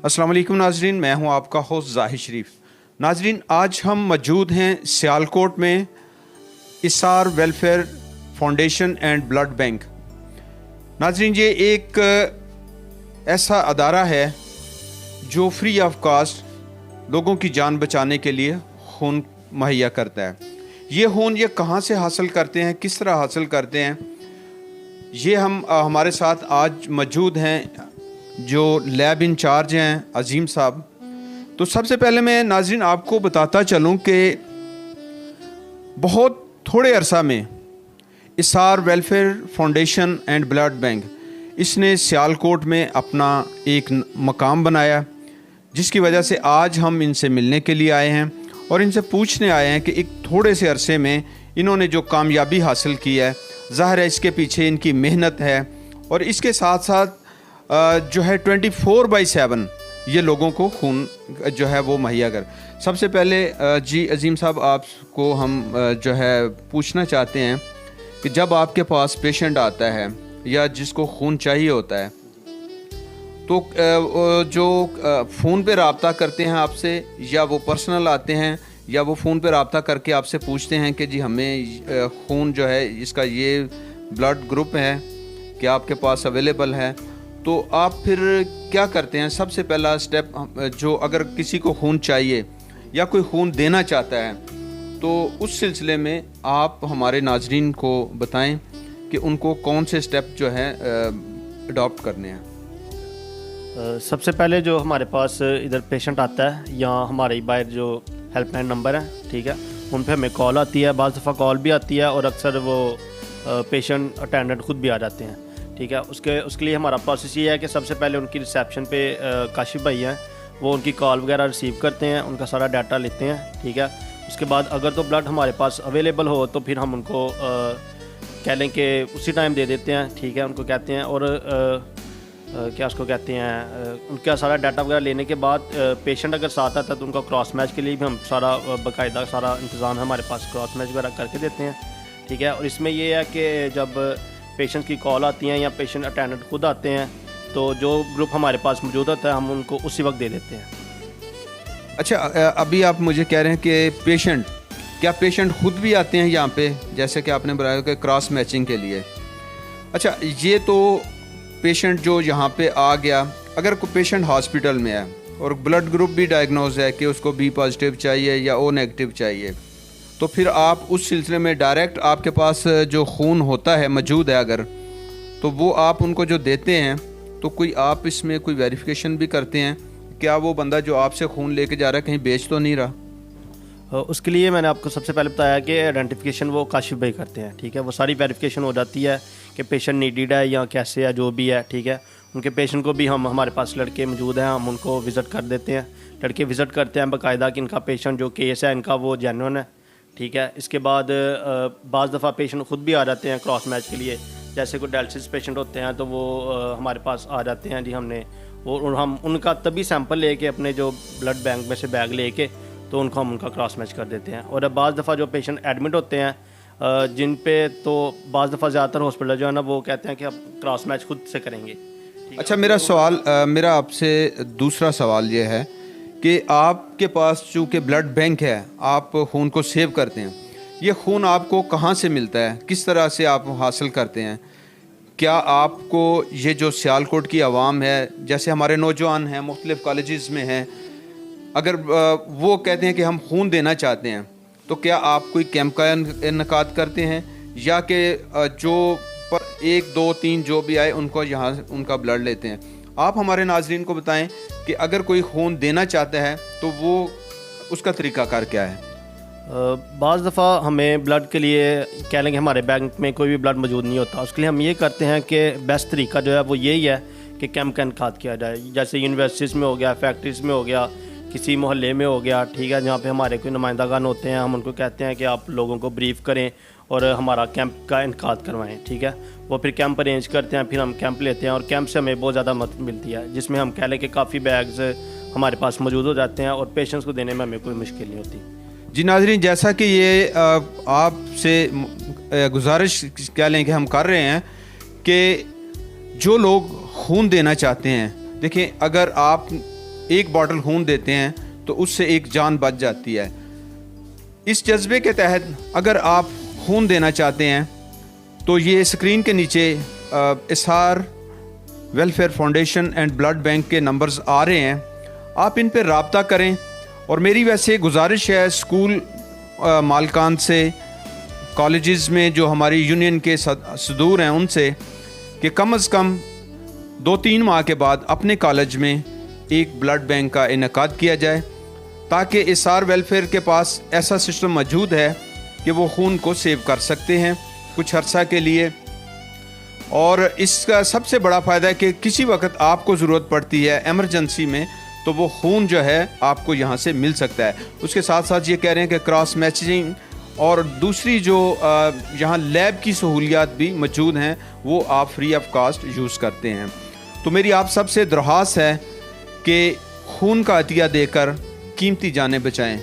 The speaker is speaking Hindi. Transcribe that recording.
अस्सलाम वालेकुम नाजरीन, मैं हूं आपका होस्ट ज़ाहिर शरीफ। नाजरीन, आज हम मौजूद हैं सियालकोट में Isar welfare foundation and blood bank. नाजरीन, ये एक ऐसा अदारा है जो फ्री ऑफ कास्ट लोगों की जान बचाने के लिए खून मुहैया करता है। ये खून ये कहाँ से हासिल करते हैं, किस तरह हासिल करते हैं, ये हमारे साथ आज मौजूद हैं जो लैब इंचार्ज हैं अजीम साहब। तो सबसे पहले मैं नाज़रीन आपको बताता चलूं कि बहुत थोड़े अरसा में Isar welfare foundation and blood bank इसने सियालकोट में अपना एक मकाम बनाया, जिसकी वजह से आज हम इनसे मिलने के लिए आए हैं और इनसे पूछने आए हैं कि एक थोड़े से अरसे में इन्होंने जो कामयाबी हासिल की है, ज़ाहिर है इसके पीछे इनकी मेहनत है और इसके साथ साथ जो है 24/7 ये लोगों को खून जो है वो मुहैया कर। सबसे पहले जी अजीम साहब, आपको हम जो है पूछना चाहते हैं कि जब आपके पास पेशेंट आता है या जिसको खून चाहिए होता है तो जो फ़ोन पे रब्ता करते हैं आपसे, या वो पर्सनल आते हैं, या वो फ़ोन पे रब्ता करके आपसे पूछते हैं कि जी हमें खून जो है इसका ये ब्लड ग्रुप है, क्या आपके पास अवेलेबल है? तो आप फिर क्या करते हैं? सबसे पहला स्टेप जो अगर किसी को खून चाहिए या कोई खून देना चाहता है तो उस सिलसिले में आप हमारे नाजरीन को बताएं कि उनको कौन से स्टेप जो है अडॉप्ट करने हैं। सबसे पहले जो हमारे पास इधर पेशेंट आता है या हमारे बाहर जो हेल्पलाइन नंबर है, ठीक है, उन पे हमें कॉल आती है, बाज़ दफ़ा कॉल भी आती है और अक्सर वो पेशेंट अटेंडेंट ख़ुद भी आ जाते हैं, ठीक है। उसके लिए हमारा प्रोसेस ये है कि सबसे पहले उनकी रिसेप्शन पे काशिफ भाई हैं, वो उनकी कॉल वगैरह रिसीव करते हैं, उनका सारा डाटा लेते हैं, ठीक है। उसके बाद अगर तो ब्लड हमारे पास अवेलेबल हो तो फिर हम उनको कह लें कि उसी टाइम दे देते हैं, ठीक है, उनको कहते हैं। और क्या उसको कहते हैं, उनका सारा डाटा वगैरह लेने के बाद पेशेंट अगर साथ आता है तो उनका क्रॉस मैच के लिए भी हम सारा बाकायदा सारा इंतज़ाम है हमारे पास, क्रॉस मैच वगैरह करके देते हैं, ठीक है। और इसमें ये है कि जब पेशेंट की कॉल आती हैं या पेशेंट अटेंडेंट खुद आते हैं तो जो ग्रुप हमारे पास मौजूद होता है हम उनको उसी वक्त दे देते हैं। अच्छा, अभी आप मुझे कह रहे हैं कि क्या पेशेंट खुद भी आते हैं यहाँ पे, जैसे कि आपने बताया कि क्रॉस मैचिंग के लिए? अच्छा, ये तो पेशेंट जो यहाँ पे आ गया, अगर कोई पेशेंट हॉस्पिटल में है और ब्लड ग्रुप भी डायग्नोज है कि उसको बी पॉजिटिव चाहिए या ओ नेगेटिव चाहिए, तो फिर आप उस सिलसिले में डायरेक्ट आपके पास जो खून होता है मौजूद है अगर, तो वो आप उनको जो देते हैं तो कोई आप इसमें कोई वेरिफिकेशन भी करते हैं क्या वो बंदा जो आपसे खून लेके जा रहा है कहीं बेच तो नहीं रहा? उसके लिए मैंने आपको सबसे पहले बताया कि आइडेंटिफिकेशन वो काशिफ भाई करते हैं, ठीक है। वो सारी वेरिफिकेशन हो जाती है कि पेशेंट नीडेड है या कैसे है, जो भी है, ठीक है। उनके पेशेंट को भी हमारे पास लड़के मौजूद हैं, हम उनको विज़िट कर देते हैं, लड़के विज़िट करते हैं बाकायदा कि इनका पेशेंट जो केस है इनका वो जेन्युइन है, ठीक है। इसके बाद बाज़ दफ़ा पेशेंट ख़ुद भी आ जाते हैं क्रॉस मैच के लिए, जैसे कोई डायलिसिस पेशेंट होते हैं तो वो हमारे पास आ जाते हैं जी, हमने वो हम उनका तभी सैंपल लेके अपने जो ब्लड बैंक में से बैग लेके तो उनको हम उनका क्रॉस मैच कर देते हैं। और बाज़ दफ़ा जो पेशेंट एडमिट होते हैं जिन पे तो बाज़ दफ़ा ज़्यादातर हॉस्पिटल जो है ना वो कहते हैं कि आप क्रॉस मैच खुद से करेंगे। अच्छा, मेरा आपसे दूसरा सवाल ये है कि आपके पास चूँकि ब्लड बैंक है, आप खून को सेव करते हैं, ये खून आपको कहाँ से मिलता है, किस तरह से आप हासिल करते हैं? क्या आपको ये जो सियालकोट की आवाम है, जैसे हमारे नौजवान हैं मुख्तलिफ़ कॉलेजेस में हैं, अगर वो कहते हैं कि हम खून देना चाहते हैं तो क्या आप कोई कैंप का इनकाद करते हैं या कि जो पर 1 2 3 जो भी आए उनको यहाँ उनका ब्लड लेते हैं? आप हमारे नाजरीन को बताएं कि अगर कोई खून देना चाहता है तो वो उसका तरीक़ाकार क्या है? बाज़ दफ़ा हमें ब्लड के लिए कह लेंगे हमारे बैंक में कोई भी ब्लड मौजूद नहीं होता, उसके लिए हम ये करते हैं कि बेस्ट तरीका जो है वो यही है कि कैंप का इनकाद किया जाए, जैसे यूनिवर्सिटीज़ में हो गया, फैक्ट्रीज़ में हो गया, किसी मोहल्ले में हो गया, ठीक है, जहाँ पे हमारे कोई नुमाइंदागान होते हैं, हम उनको कहते हैं कि आप लोगों को ब्रीफ करें और हमारा कैंप का इनकाद करवाएं, ठीक है। वो फिर कैंप अरेंज करते हैं, फिर हम कैंप लेते हैं और कैंप से हमें बहुत ज़्यादा मदद मिलती है, जिसमें हम कह लें कि काफ़ी बैग्स हमारे पास मौजूद हो जाते हैं और पेशेंट्स को देने में हमें कोई मुश्किल नहीं होती। जी नाजरीन, जैसा कि ये आपसे गुजारिश कह लें कि हम कर रहे हैं कि जो लोग खून देना चाहते हैं, देखिए अगर आप एक बॉटल खून देते हैं तो उससे एक जान बच जाती है। इस जज्बे के तहत अगर आप खून देना चाहते हैं तो ये स्क्रीन के नीचे Isar welfare foundation and blood bank के नंबर्स आ रहे हैं, आप इन पर रब्ता करें। और मेरी वैसे गुजारिश है स्कूल मालकान से, कॉलेजेस में जो हमारी यूनियन के सदूर हैं उनसे, कि कम से कम 2-3 माह के बाद अपने कॉलेज में एक ब्लड बैंक का इनेकाद किया जाए, ताकि इसार वेलफेयर के पास ऐसा सिस्टम मौजूद है कि वो खून को सेव कर सकते हैं कुछ अर्सा के लिए। और इसका सबसे बड़ा फ़ायदा है कि किसी वक्त आपको ज़रूरत पड़ती है एमरजेंसी में, तो वो खून जो है आपको यहाँ से मिल सकता है। उसके साथ साथ ये कह रहे हैं कि क्रॉस मैचिंग और दूसरी जो यहाँ लैब की सहूलियात भी मौजूद हैं वो आप फ्री ऑफ कास्ट यूज़ करते हैं। तो मेरी आप सबसे दरख्वास्त है कि खून का अतिया देकर कीमती जानें बचाएं।